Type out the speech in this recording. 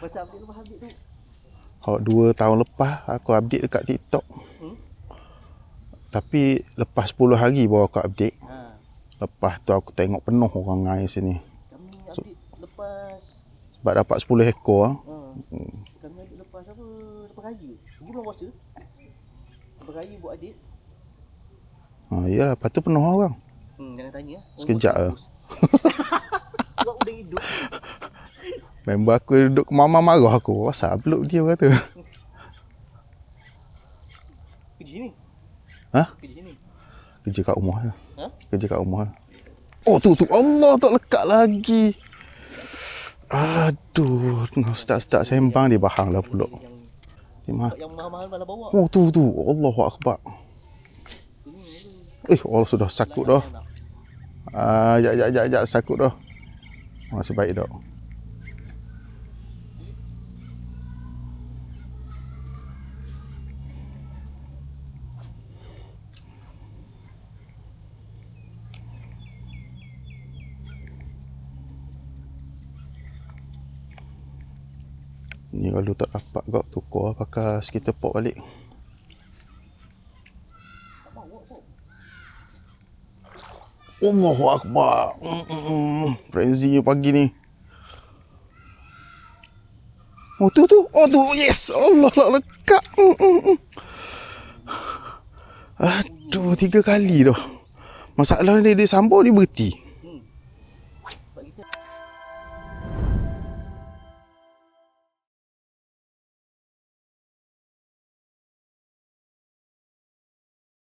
Masa update tu. 2 tahun lepas aku update dekat TikTok. Tapi lepas 10 hari baru aku update. Lepas tu aku tengok penuh orang air sini. Kami update lepas sebab dapat 10 ekor. Kami update lepas apa? Lepas raya. Bulan puasa. Lepas raya buat update. Yalah, lepas tu penuh orang. Jangan tanya. Sekejap lah. Kau udah hidup. Member aku duduk ke mama marah aku. Asal peluk dia kata. Kerja ni? Kerja ni? Kerja kat rumah je. Kerja kat rumah. Oh tu Allah tak lekat lagi. Aduh, tengah sedap-sedap sembang dia bahang lah pulak. Yang mahal-mahal malah bawa. Oh tu Allahu Akbar. Allah sudah sakut dah. Sekejap sakut dah. Masih baik dah. Ni kalau tak dapat kau tukar pakai skater pop balik. Allahu Akbar. Frenzy pagi ni. Oh tu. Yes. Allah nak lekat. Aduh, 3 kali dah. Masalah ni dia sambung dia berhenti.